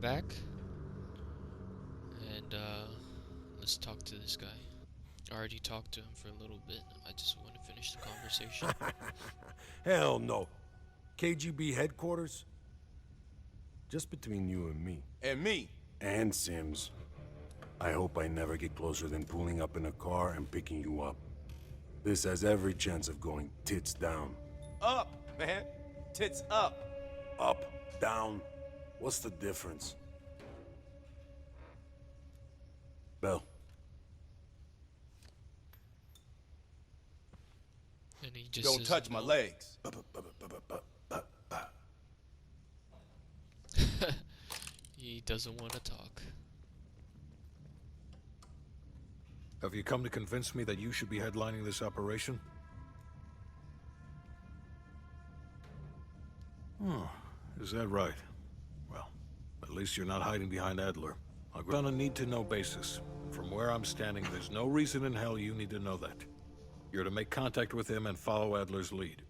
back, and let's talk to this guy. I already talked to him for a little bit. I just want to finish the conversation. Hell no. KGB headquarters? Just between you and me. And me. And Sims. I hope I never get closer than pulling up in a car and picking you up. This has every chance of going tits down. Up, man. Tits up. Up, down. What's the difference? Bell. And he just Don't says touch my no. legs. He doesn't want to talk. Have you come to convince me that you should be headlining this operation? Oh, is that right? Well, at least you're not hiding behind Adler. I'll go on a need-to-know basis. From where I'm standing, there's no reason in hell you need to know that. You're to make contact with him and follow Adler's lead.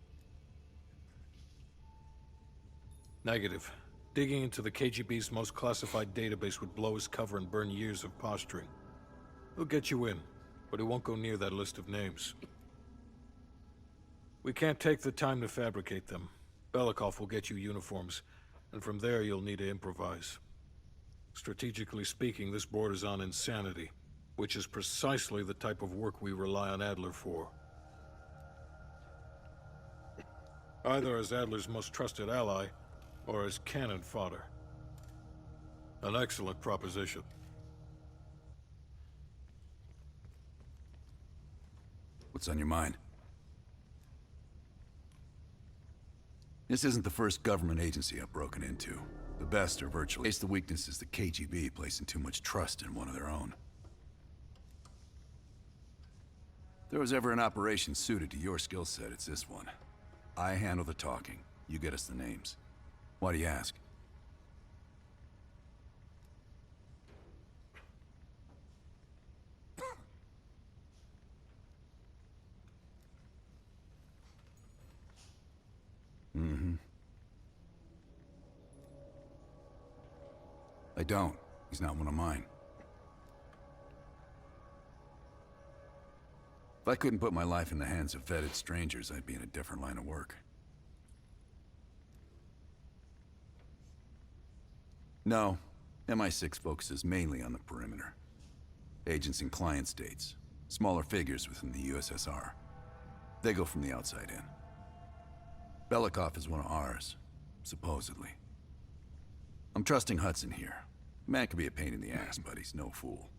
Negative. Digging into the KGB's most classified database would blow his cover and burn years of posturing. He'll get you in, but he won't go near that list of names. We can't take the time to fabricate them. Belikov will get you uniforms, and from there you'll need to improvise. Strategically speaking, this borders on insanity, which is precisely the type of work we rely on Adler for. Either as Adler's most trusted ally, or as cannon fodder. An excellent proposition. What's on your mind? This isn't the first government agency I've broken into. The best are virtually. It's the weakness is the KGB placing too much trust in one of their own. If there was ever an operation suited to your skill set, it's this one. I handle the talking. You get us the names. Why do you ask? Mm-hmm. I don't. He's not one of mine. If I couldn't put my life in the hands of vetted strangers, I'd be in a different line of work. No, MI6 focuses mainly on the perimeter. Agents in client states, smaller figures within the USSR. They go from the outside in. Belikov is one of ours, supposedly. I'm trusting Hudson here. The man could be a pain in the ass, but he's no fool.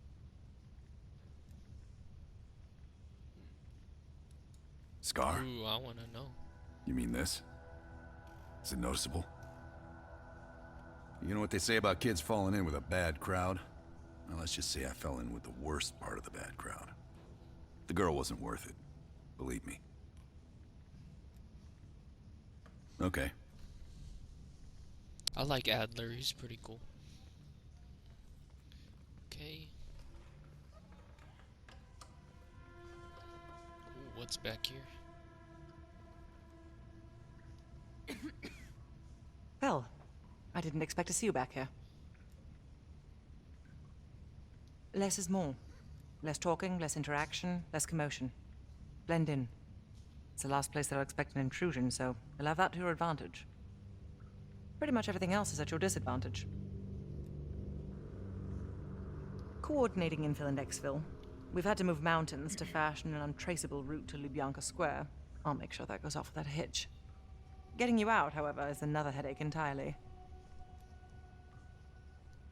Scar? Ooh, I want to know. You mean this? Is it noticeable? You know what they say about kids falling in with a bad crowd? Well, let's just say I fell in with the worst part of the bad crowd. The girl wasn't worth it. Believe me. Okay. I like Adler. He's pretty cool. Okay. Ooh, what's back here? Well, I didn't expect to see you back here. Less is more. Less talking, less interaction, less commotion. Blend in. It's the last place that I'll expect an intrusion, so you'll have that to your advantage. Pretty much everything else is at your disadvantage. Coordinating infill in Exville. We've had to move mountains to fashion an untraceable route to Lubyanka Square. I'll make sure that goes off without a hitch. Getting you out, however, is another headache entirely.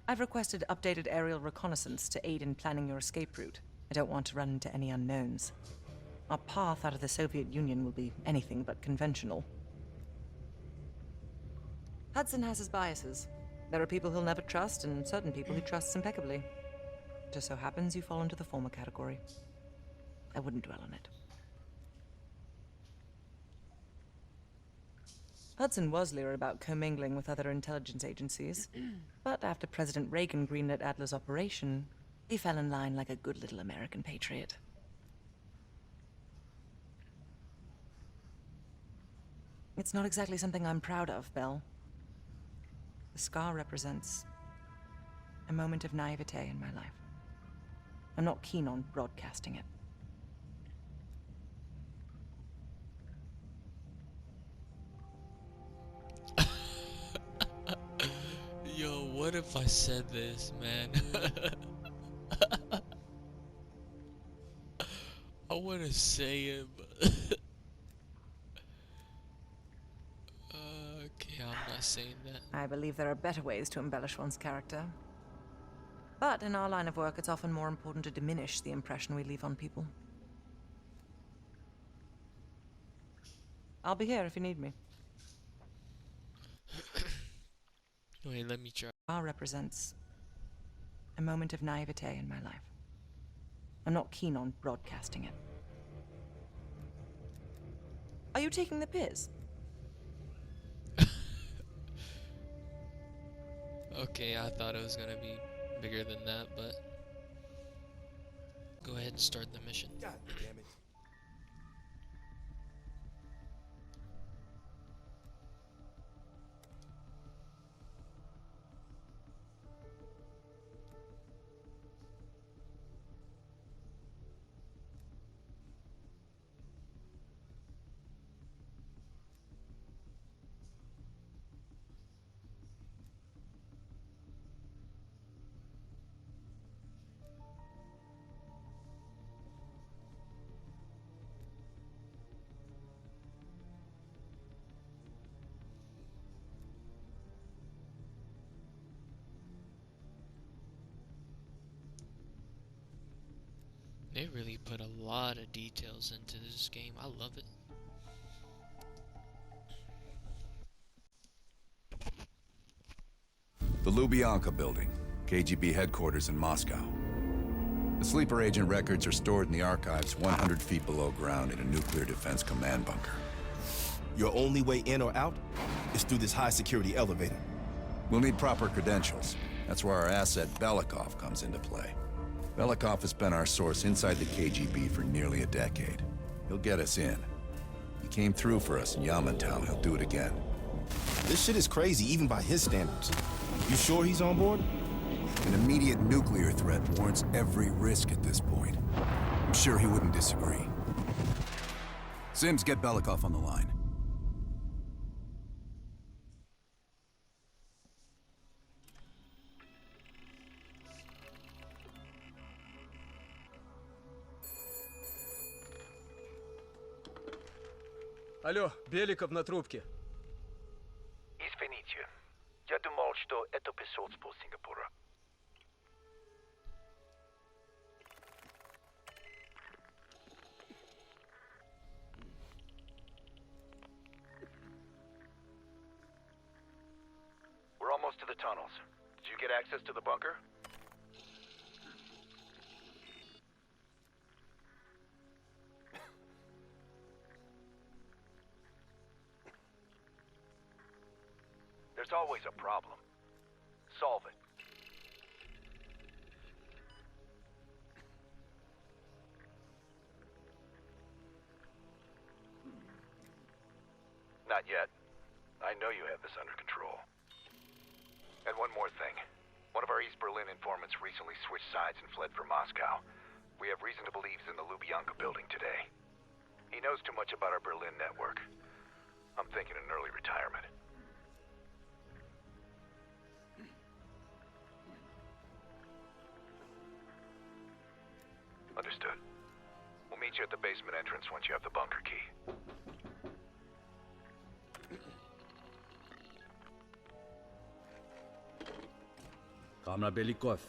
I've requested updated aerial reconnaissance to aid in planning your escape route. I don't want to run into any unknowns. Our path out of the Soviet Union will be anything but conventional. Hudson has his biases. There are people he'll never trust, and certain people he trusts impeccably. Just so happens you fall into the former category. I wouldn't dwell on it. Hudson was leery about commingling with other intelligence agencies, but after President Reagan greenlit Adler's operation, he fell in line like a good little American patriot. It's not exactly something I'm proud of, Belle. The scar represents a moment of naivete in my life. I'm not keen on broadcasting it. Yo, what if I said this, man? I want to say it, but okay, I'm not saying that. I believe there are better ways to embellish one's character. But in our line of work, it's often more important to diminish the impression we leave on people. I'll be here if you need me. Wait, let me try. R represents a moment of naivete in my life. I'm not keen on broadcasting it. Are you taking the piss? Okay, I thought it was gonna be bigger than that, but go ahead and start the mission. God damn it. They really put a lot of details into this game. I love it. The Lubyanka Building, KGB headquarters in Moscow. The sleeper agent records are stored in the archives 100 feet below ground in a nuclear defense command bunker. Your only way in or out is through this high-security elevator. We'll need proper credentials. That's where our asset Belikov comes into play. Belikov has been our source inside the KGB for nearly a decade. He'll get us in. He came through for us in Yamantau. He'll do it again. This shit is crazy, even by his standards. You sure he's on board? An immediate nuclear threat warrants every risk at this point. I'm sure he wouldn't disagree. Sims, get Belikov on the line. Алло, Беликов на трубке. Извините, я думал, что это посольство Сингапура. We're almost to the tunnels. Did you get access to the bunker? There's always a problem. Solve it. Not yet. I know you have this under control. And one more thing. One of our East Berlin informants recently switched sides and fled for Moscow. We have reason to believe he's in the Lubyanka building today. He knows too much about our Berlin network. I'm thinking an early retirement. Understood. We'll meet you at the basement entrance once you have the bunker key. Comrade Belikov,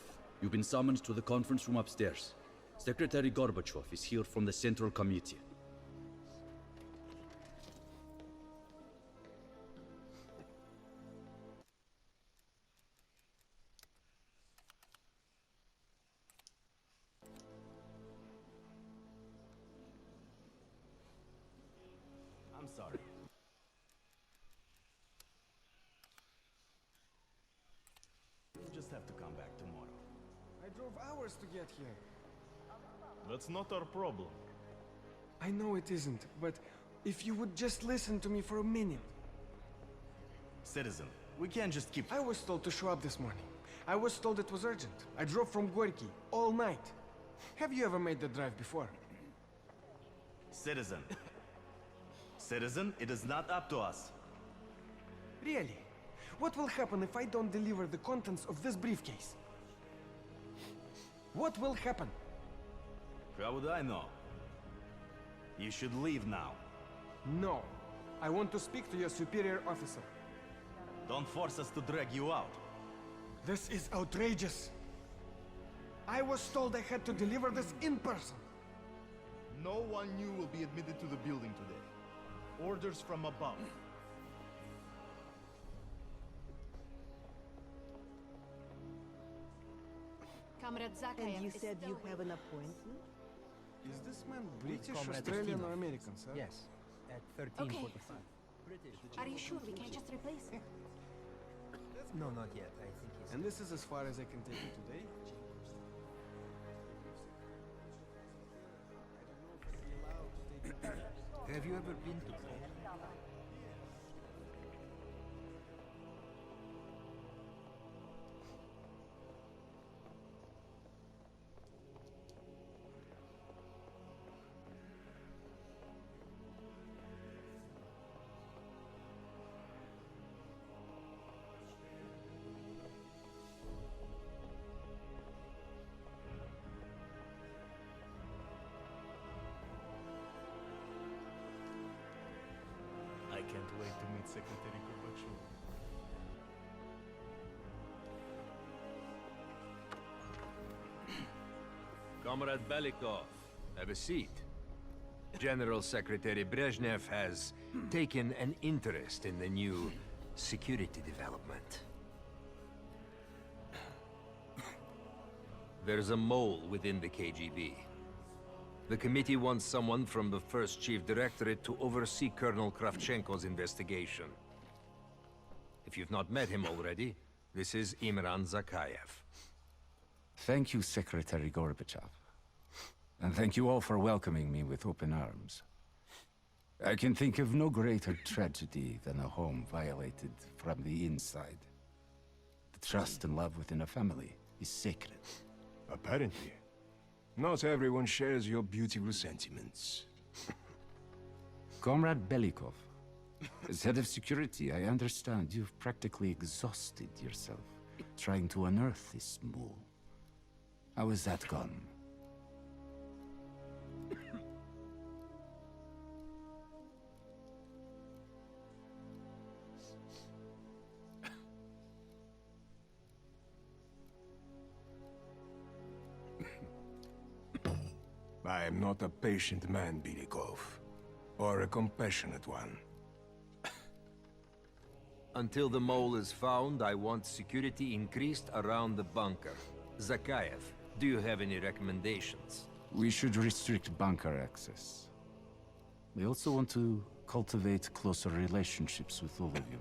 you've been summoned to the conference room upstairs. Secretary Gorbachev is here from the Central Committee. I'm sorry. You just have to come back tomorrow. I drove hours to get here. That's not our problem. I know it isn't, but if you would just listen to me for a minute. Citizen, We can't just keep... I was told to show up this morning. I was told it was urgent. I drove from Gorky all night. Have you ever made the drive before? Citizen. Citizen, it is not up to us. Really? What will happen if I don't deliver the contents of this briefcase? What will happen? How would I know? You should leave now. No. I want to speak to your superior officer. Don't force us to drag you out. This is outrageous. I was told I had to deliver this in person. No one new will be admitted to the building today. Orders from above. Comrade Zakayev And you is said still you with- have an appointment? Is this man British, Comrade Australian, or Ustinov. American, sir? Yes, at Okay. 13:45. Are you sure we can't just replace him? No, not yet. I think he's... And this is as far as I can take you today? Have you ever been to Poland? I can't wait to meet Secretary Gorbachev. Comrade Belikov, have a seat. General Secretary Brezhnev has taken an interest in the new security development. There's a mole within the KGB. The committee wants someone from the first Chief Directorate to oversee Colonel Kravchenko's investigation. If you've not met him already, this is Imran Zakayev. Thank you, Secretary Gorbachev. And thank you all for welcoming me with open arms. I can think of no greater tragedy than a home violated from the inside. The trust and love within a family is sacred. Apparently. Not everyone shares your beautiful sentiments. Comrade Belikov, as head of security, I understand you've practically exhausted yourself trying to unearth this mole. How has that gone? I am not a patient man, Belikov. Or a compassionate one. Until the mole is found, I want security increased around the bunker. Zakayev, do you have any recommendations? We should restrict bunker access. We also want to cultivate closer relationships with all of you.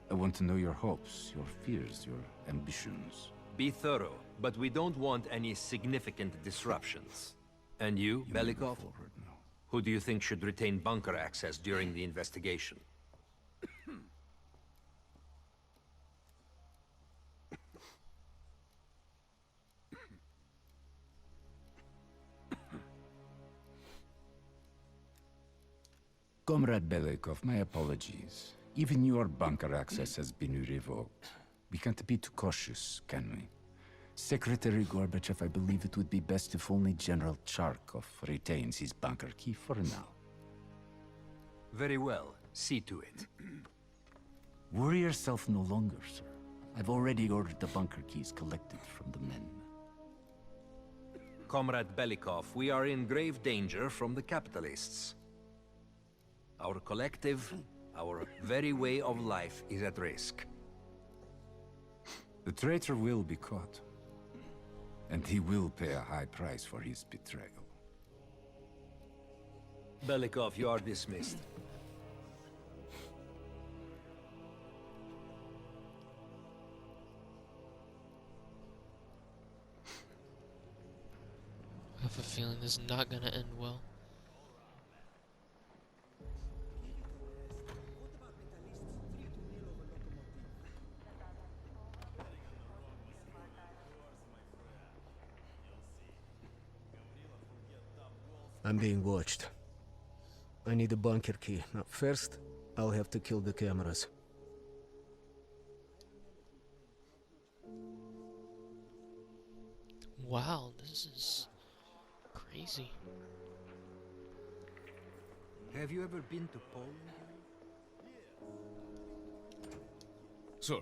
I want to know your hopes, your fears, your ambitions. Be thorough, but we don't want any significant disruptions. And you, Belikov? Who do you think should retain bunker access during the investigation? Comrade Belikov, my apologies. Even your bunker access has been revoked. We can't be too cautious, can we? Secretary Gorbachev, I believe it would be best if only General Charkov retains his bunker key for now. Very well. See to it. Worry yourself no longer, sir. I've already ordered the bunker keys collected from the men. Comrade Belikov, we are in grave danger from the capitalists. Our collective, our very way of life is at risk. The traitor will be caught. And he will pay a high price for his betrayal. Belikov, you are dismissed. I have a feeling this is not gonna end well. I'm being watched. I need a bunker key. Now, first, I'll have to kill the cameras. Wow, this is crazy. Have you ever been to Poland? Sir.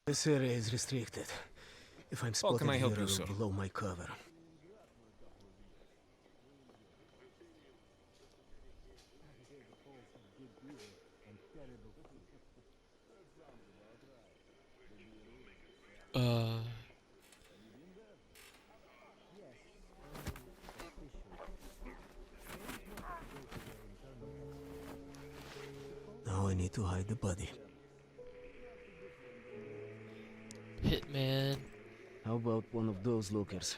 This area is restricted. If I'm spotted can I help here, you, I'll sir? blow my cover. Now I need to hide the body. Hitman. How about one of those lookers?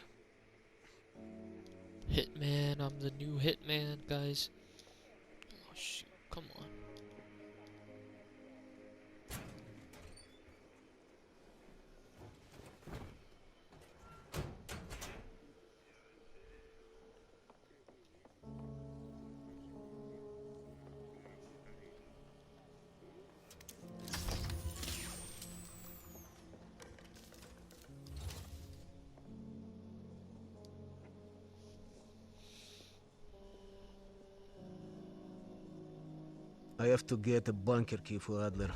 Hitman, I'm the new Hitman, guys. Oh shoot, come on. I have to get a bunker key for Adler.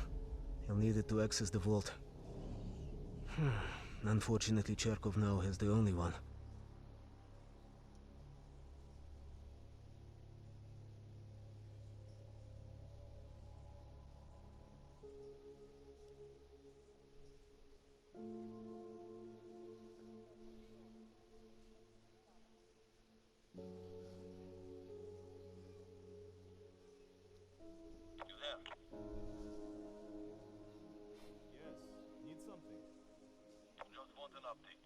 He'll need it to access the vault. Unfortunately, Charkov now has the only one. Yes, need something. Just want an update.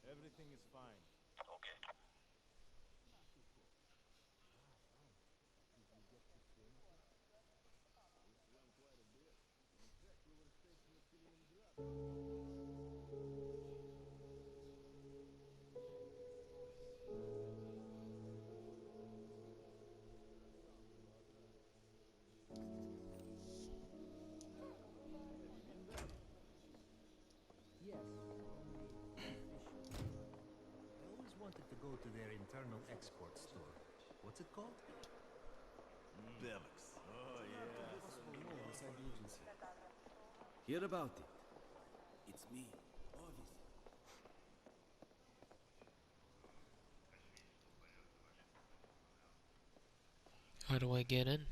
Everything is fine. Okay. Yes. I always wanted to go to their internal export store. What's it called? Belix. Oh, yeah. Hear about it. It's me, obviously. How do I get in?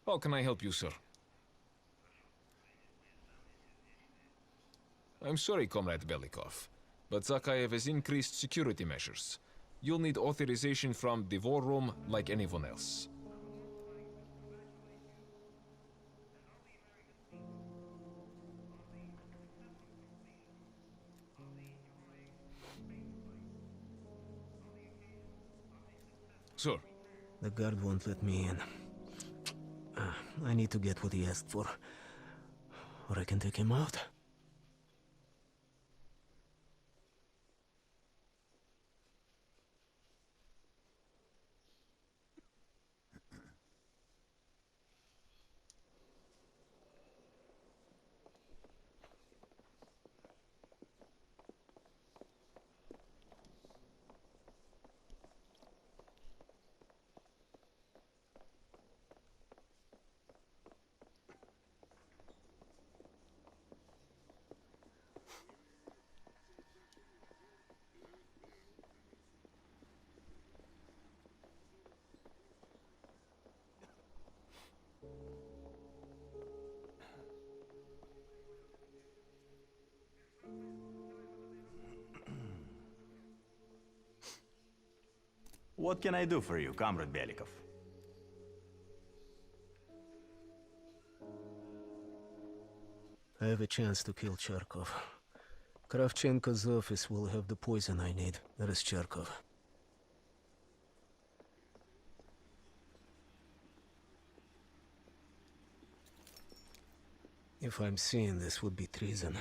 How can I help you, sir? I'm sorry, Comrade Belikov, but Zakhaev has increased security measures. You'll need authorization from the war room like anyone else. Sir. The guard won't let me in. I need to get what he asked for, or I can take him out. What can I do for you, Comrade Belikov? I have a chance to kill Charkov. Kravchenko's office will have the poison I need. That is Charkov. If I'm seen, this would be treason.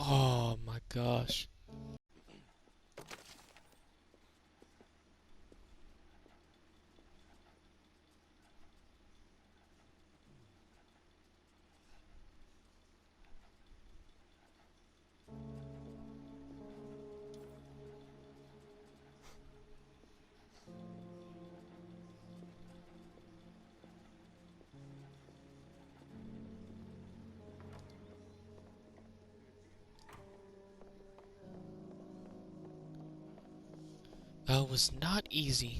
Oh my gosh. That was not easy.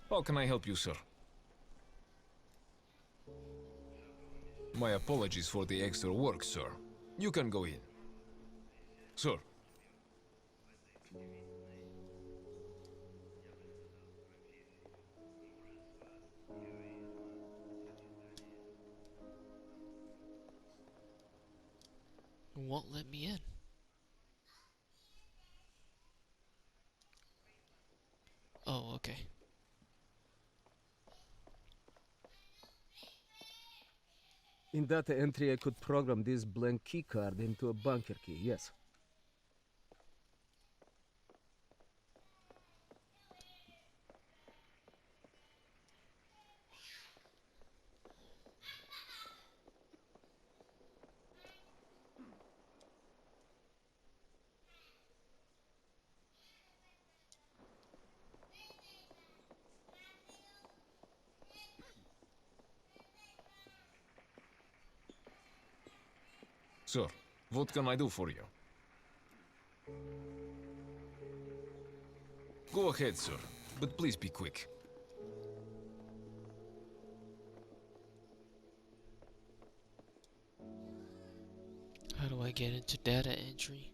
How can I help you, sir? My apologies for the extra work, sir. You can go in. Sir. Won't let me in. Oh, okay. In data entry, I could program this blank keycard into a bunker key, yes. Sir, what can I do for you? Go ahead, sir, but please be quick. How do I get into data entry?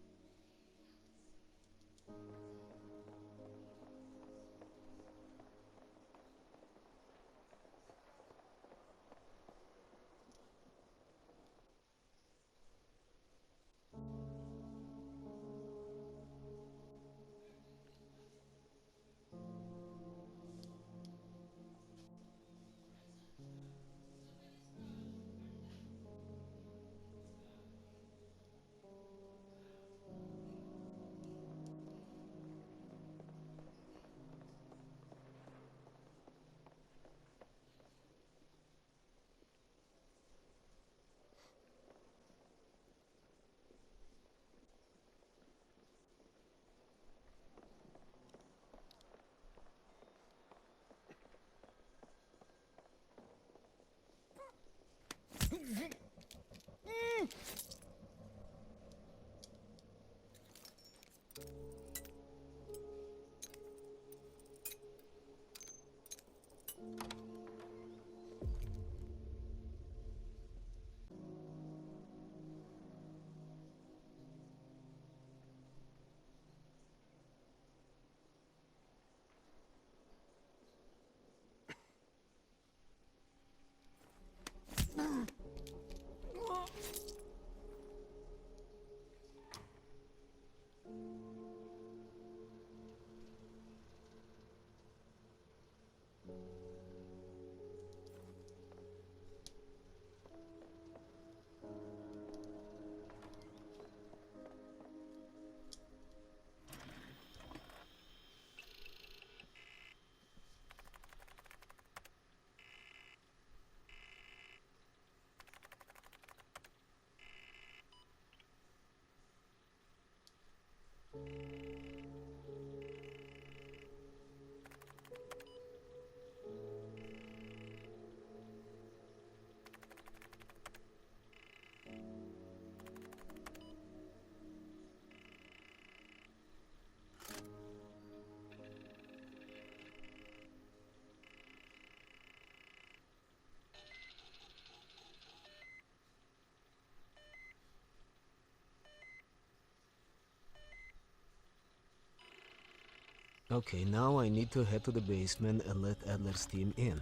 Okay, now I need to head to the basement and let Adler's team in.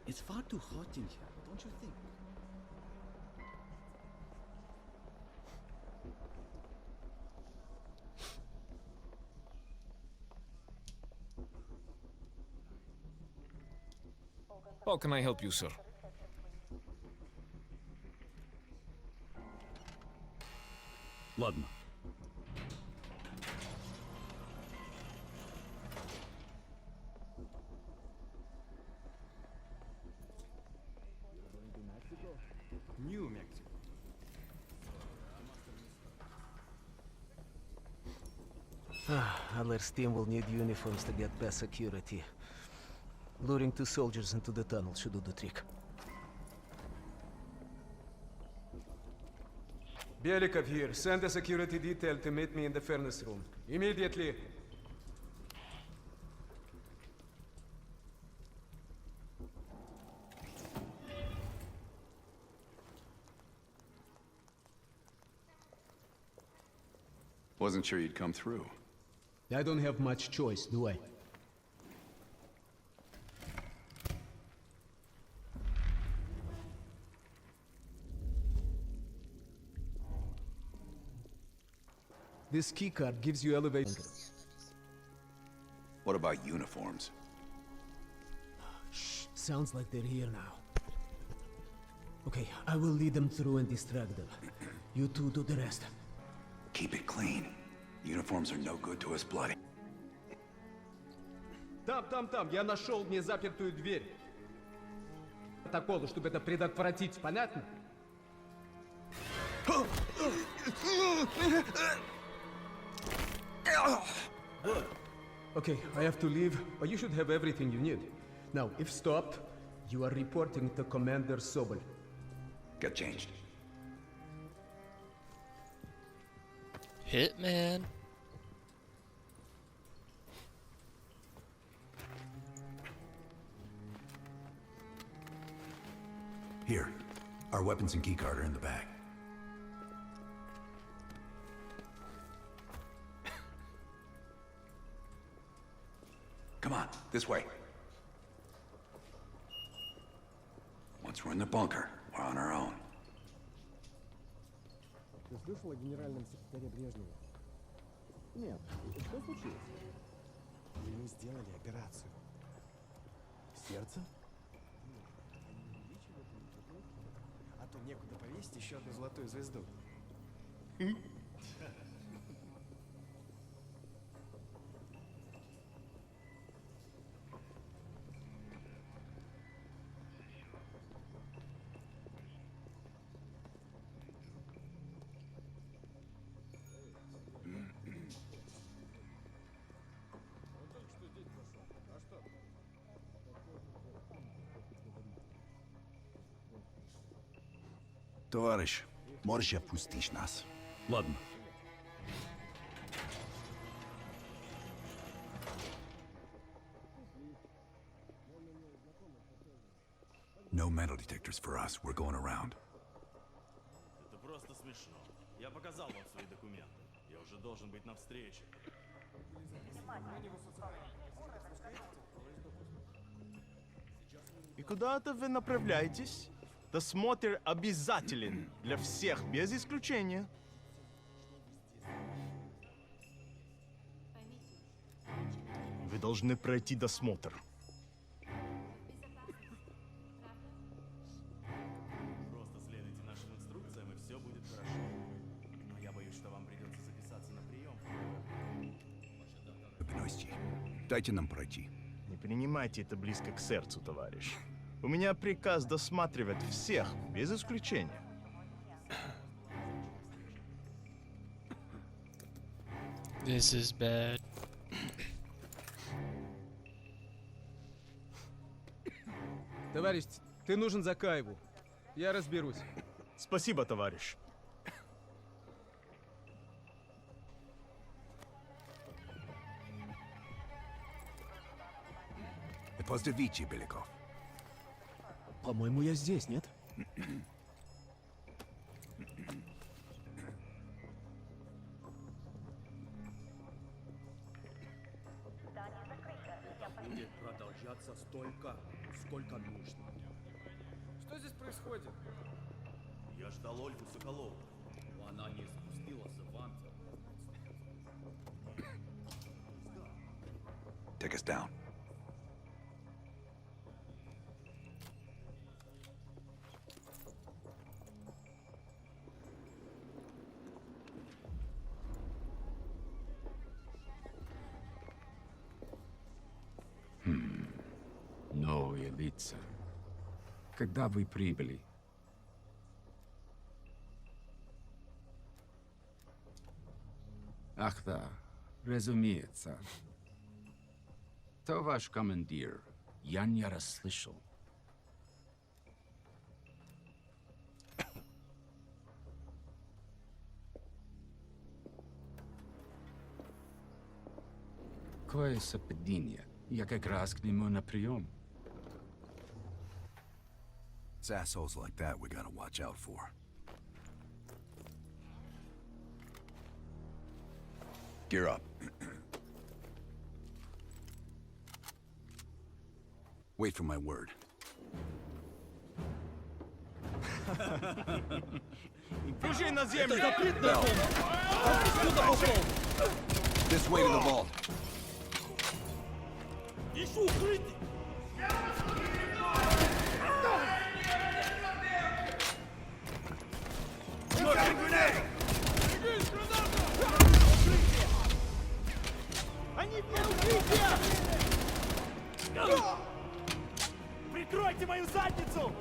It's far too hot in here, don't you think? How can I help you, sir? Ладно. New Mexico. Adler's team will need uniforms to get past security. Luring 2 soldiers into the tunnel should do the trick. Belikov here. Send a security detail to meet me in the furnace room. Immediately. Wasn't sure you'd come through. I don't have much choice, do I? This keycard gives you elevator. What about uniforms? Shh, sounds like they're here now. Okay, I will lead them through and distract them. You two do the rest. Keep it clean. Uniforms are no good to us bloody. Там, я нашел незапертую дверь. Протоколы, чтобы это предотвратить, понятно? Good. Okay, I have to leave, but you should have everything you need. Now, if stopped, you are reporting to Commander Sobol. Get changed. Hitman. Here. Our weapons and keycard are in the bag. Come on, this way. Once we're in the bunker, we're on our own. Ты слышал о генеральном секретаре Брежневе? Нет. Что случилось? Ему сделали операцию. Сердце? А то некуда повесить еще одну золотую звезду. Товарищ, можешь опустить нас? Ладно. No metal detectors for us. We're going around. Это просто смешно. Я показал вам свои документы. Я уже должен быть на встрече. И куда-то вы направляетесь? Досмотр обязателен для всех, без исключения. Вы должны пройти досмотр. Просто следуйте нашим инструкциям, и все будет хорошо. Но я боюсь, что вам придется записаться на прием. Дайте нам пройти. Не принимайте это близко к сердцу, товарищ. У меня приказ досматривать всех, без исключения. This is bad. Товарищ, ты нужен Закаеву. Я разберусь. Спасибо, товарищ. Поздравите, Беликов. По-моему, я здесь, нет? Будет продолжаться столько, сколько нужно. Что здесь происходит? Я ждал Ольгу Соколову. Но она не спустилась в вантер. Take us down. Новые лица. Когда вы прибыли? Ах да, разумеется. То ваш командир. Я не расслышал. Кое совпадение. Я как раз к нему на прием. It's assholes like that we gotta watch out for. Gear up. Wait for my word. Бежи на землю! Bell. This way to the vault. Ищу укрытие! Они в укрытие! Прикройте мою задницу!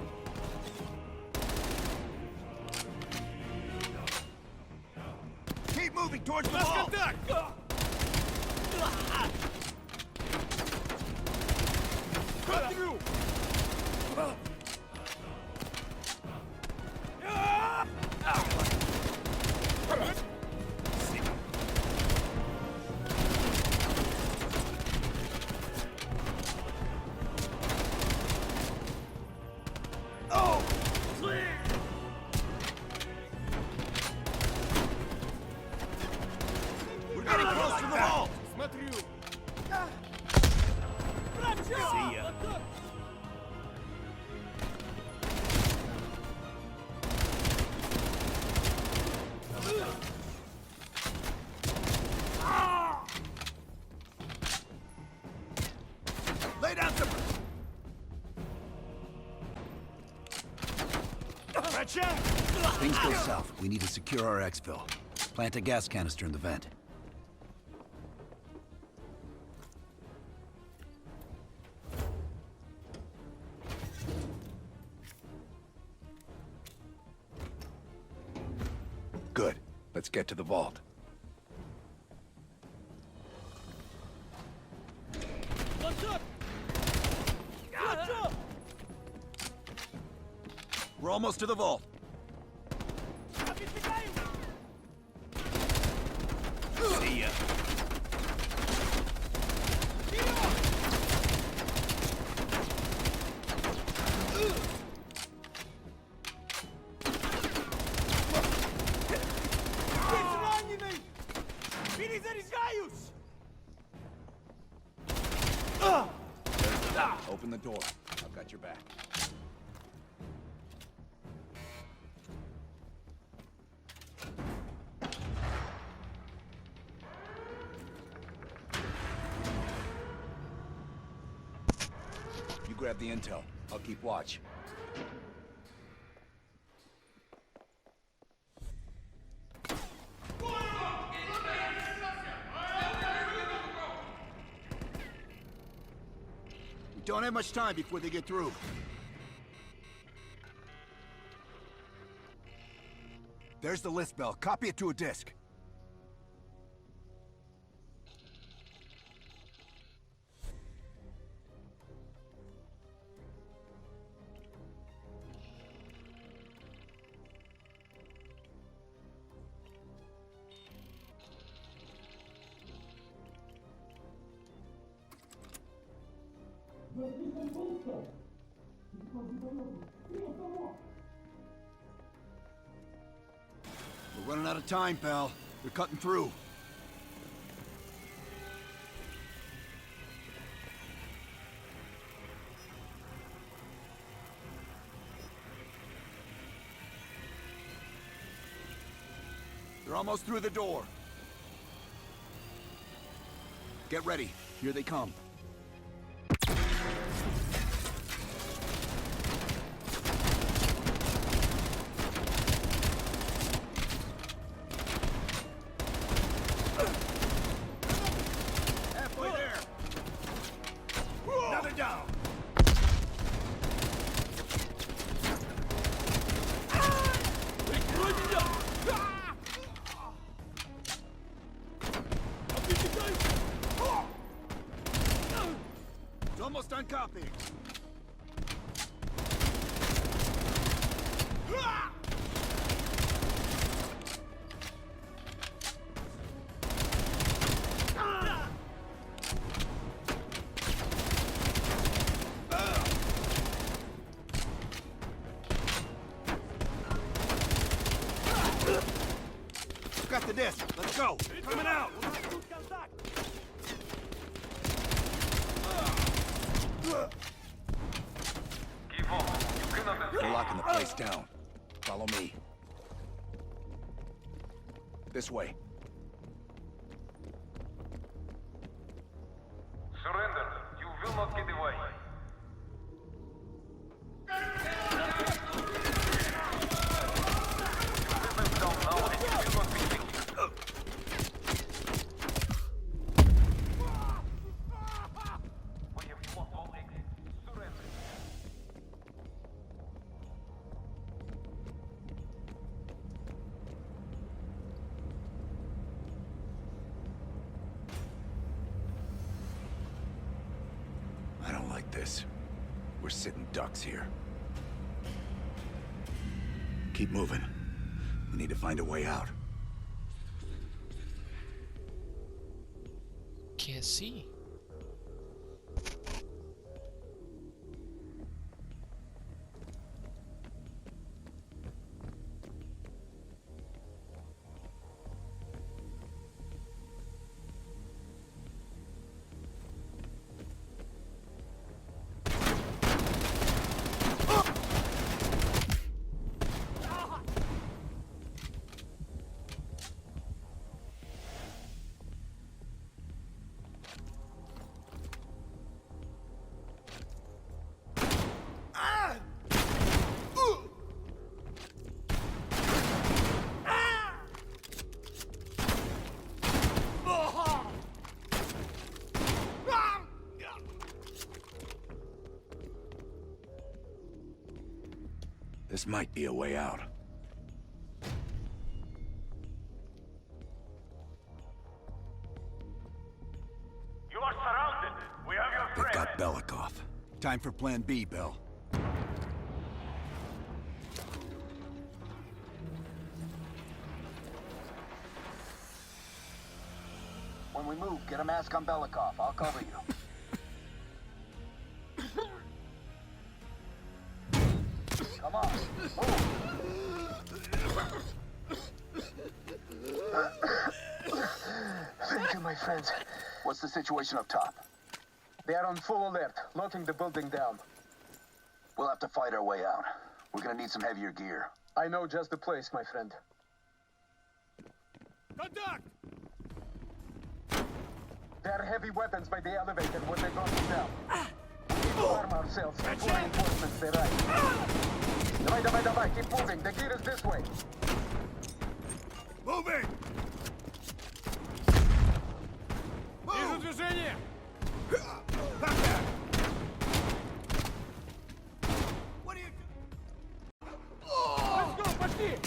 Keep moving towards the vault! Смотрю! We're getting close to the vault! Смотрю! See ya. Lay down some... Things go south. We need to secure our exfil. Plant a gas canister in the vent. Good. Let's get to the vault. We're almost to the vault. See ya. Здесь раненый! Перезаряжаюсь! Open the door. I've got your back. You grab the intel. I'll keep watch. We don't have much time before they get through. There's the list, Bell. Copy it to a disk. The We're running out of time, pal. They're cutting through. They're almost through the door. Get ready. Here they come. Halfway there. Another down. It's almost done copying. Got the disc. Let's go. Coming out. We're locking the place down. Follow me. This way. Surrender. You will not get away. I don't like this. We're sitting ducks here. Keep moving. We need to find a way out. Can't see. This might be a way out. You are surrounded. We have your They've friend. got Belikov. Time for Plan B, Bell. When we move, get a mask on Belikov. I'll cover you. Come on, Thank you, my friends. What's the situation up top? They are on full alert, locking the building down. We'll have to fight our way out. We're gonna need some heavier gear. I know just the place, my friend. Contact! There are heavy weapons by the elevator when they brought us down. We need to arm ourselves before reinforcements arrive. Давай, давай, давай, keep moving. The gear is this way. Moving! Вижу движение! What are you... Let's go, пошли!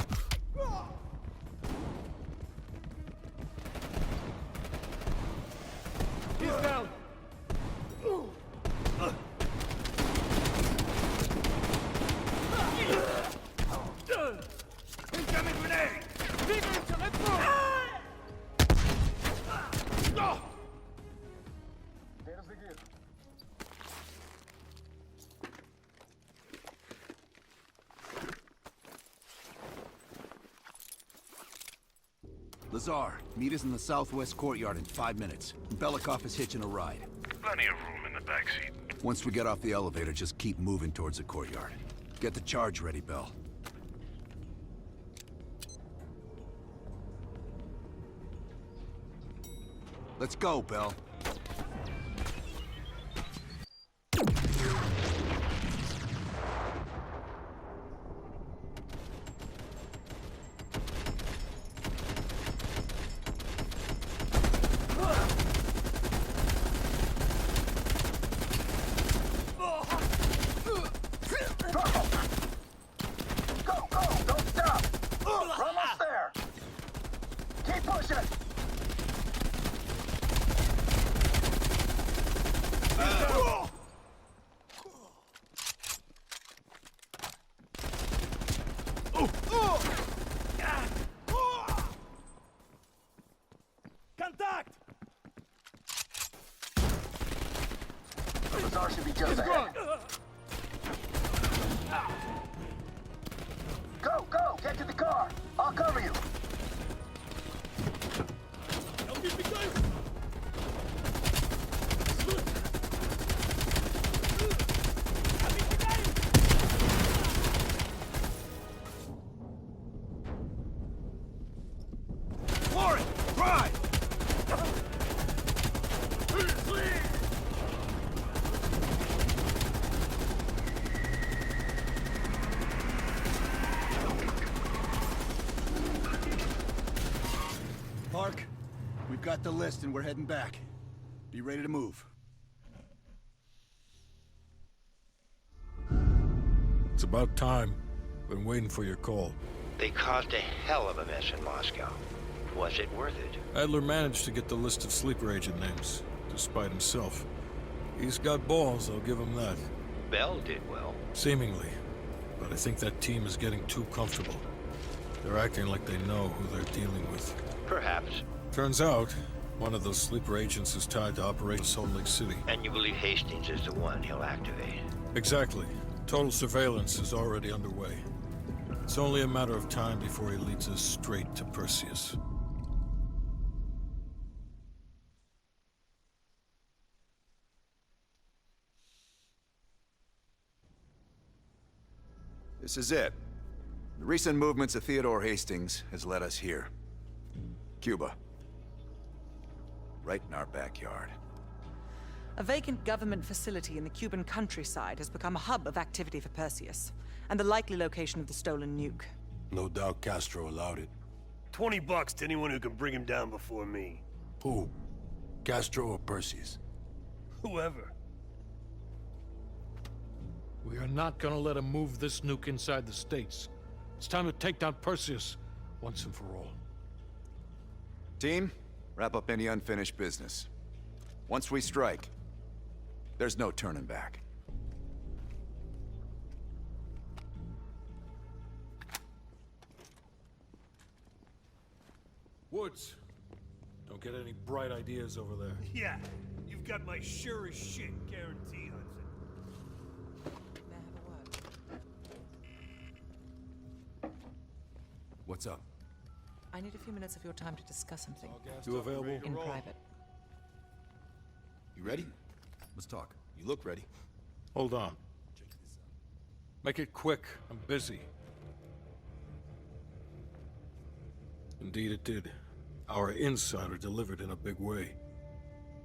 He's down! Incoming grenade! Двигаемся, let's go! There's the gear. Lazar, meet us in the southwest courtyard in 5 minutes. Belikov is hitching a ride. Plenty of room in the backseat. Once we get off the elevator, just keep moving towards the courtyard. Get the charge ready, Bell. Let's go, Bell. Contact! The bazaar should be just ahead. Go, go! Get to the car! I'll cover you! Warren! Drive! Park, we've got the list and we're heading back. Be ready to move. It's about time. Been waiting for your call. They caused a hell of a mess in Moscow. Was it worth it? Adler managed to get the list of sleeper agent names, despite himself. He's got balls, I'll give him that. Bell did well. Seemingly. But I think that team is getting too comfortable. They're acting like they know who they're dealing with. Perhaps. Turns out, one of those sleeper agents is tied to Operation Salt Lake City. And you believe Hastings is the one he'll activate? Exactly. Total surveillance is already underway. It's only a matter of time before he leads us straight to Perseus. This is it. The recent movements of Theodore Hastings has led us here. Cuba. Right in our backyard. A vacant government facility in the Cuban countryside has become a hub of activity for Perseus, and the likely location of the stolen nuke. No doubt Castro allowed it. $20 to anyone who can bring him down before me. Who? Castro or Perseus? Whoever. We are not gonna let him move this nuke inside the States. It's time to take down Perseus once and for all. Team, wrap up any unfinished business. Once we strike, there's no turning back. Woods, don't get any bright ideas over there. Yeah, you've got my sure as shit guarantee, Hudson. What's up? I need a few minutes of your time to discuss something. You available? In private. You ready? Let's talk. You look ready. Hold on. Make it quick. I'm busy. Indeed it did. Our insider delivered in a big way.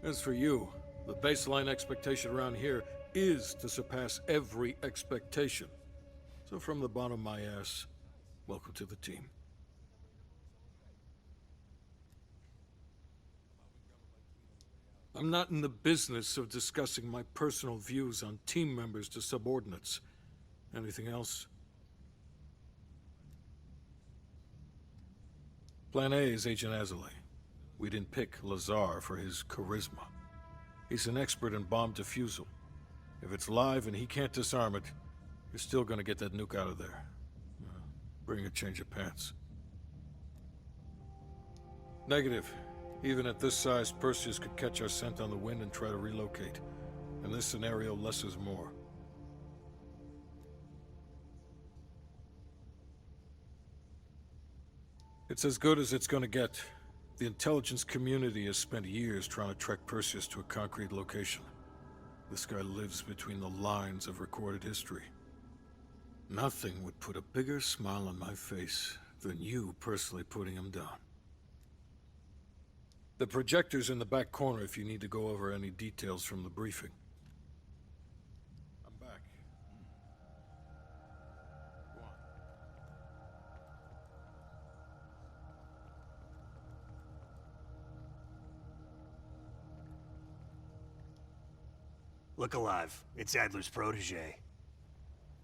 As for you, the baseline expectation around here is to surpass every expectation. So from the bottom of my ass, welcome to the team. I'm not in the business of discussing my personal views on team members to subordinates. Anything else? Plan A is Agent Azalea. We didn't pick Lazar for his charisma. He's an expert in bomb defusal. If it's live and he can't disarm it, you're still gonna get that nuke out of there. Bring a change of pants. Negative. Even at this size, Perseus could catch our scent on the wind and try to relocate. In this scenario, less is more. It's as good as it's gonna get. The intelligence community has spent years trying to track Perseus to a concrete location. This guy lives between the lines of recorded history. Nothing would put a bigger smile on my face than you personally putting him down. The projector's in the back corner if you need to go over any details from the briefing. I'm back. Go on. Look alive. It's Adler's protege.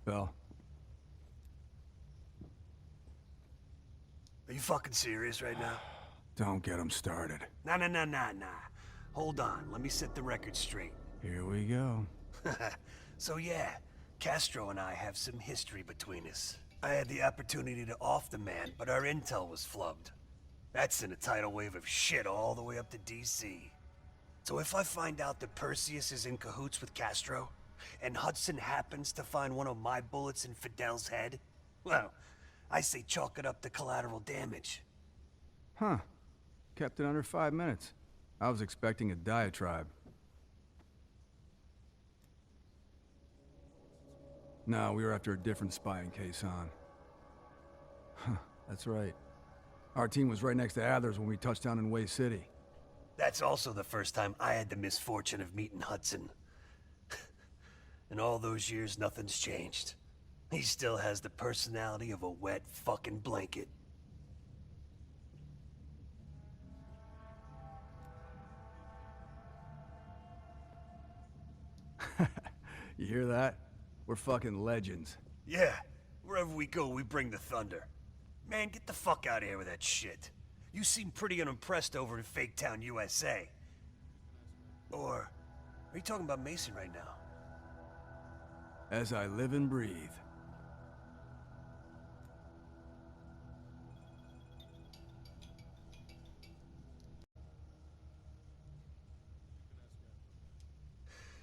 Bell. Are you fucking serious right now? Don't get him started. Nah. Hold on, let me set the record straight. Here we go. So yeah, Castro and I have some history between us. I had the opportunity to off the man, but our intel was flubbed. That sent a tidal wave of shit all the way up to DC. So if I find out that Perseus is in cahoots with Castro, and Hudson happens to find one of my bullets in Fidel's head, well, I say chalk it up to collateral damage. Huh. Kept it under 5 minutes. I was expecting a diatribe. No, we were after a different spying case on. Huh, that's right. Our team was right next to Adler's when we touched down in Way City. That's also the first time I had the misfortune of meeting Hudson. In all those years, nothing's changed. He still has the personality of a wet fucking blanket. You hear that? We're fucking legends. Yeah, wherever we go, we bring the thunder. Man, get the fuck out of here with that shit. You seem pretty unimpressed over in Fake Town, USA. Or, are you talking about Mason right now? As I live and breathe.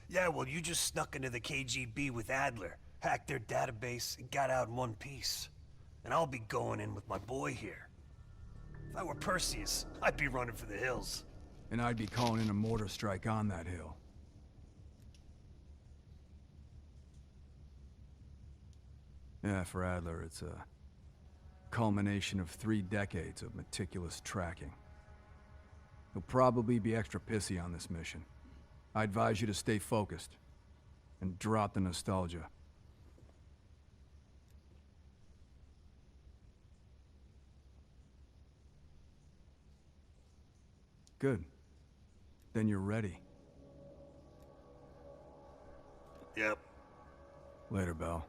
Yeah, well, you just snuck into the KGB with Adler, hacked their database, and got out in one piece. And I'll be going in with my boy here. If I were Perseus, I'd be running for the hills. And I'd be calling in a mortar strike on that hill. Yeah, for Adler, it's a culmination of 3 decades of meticulous tracking. He'll probably be extra pissy on this mission. I advise you to stay focused and drop the nostalgia. Good. Then you're ready. Yep. Later, Bell.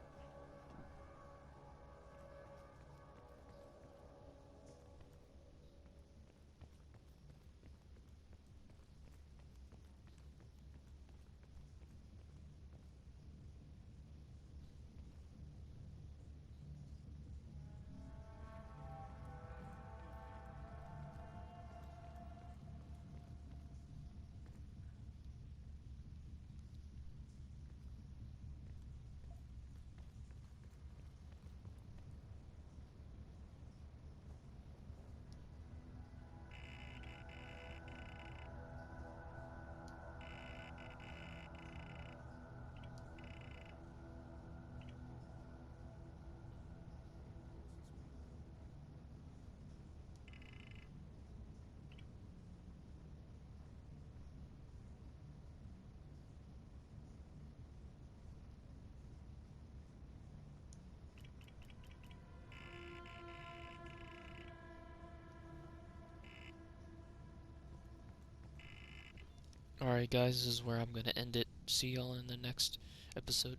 Alright guys, this is where I'm gonna end it. See y'all in the next episode.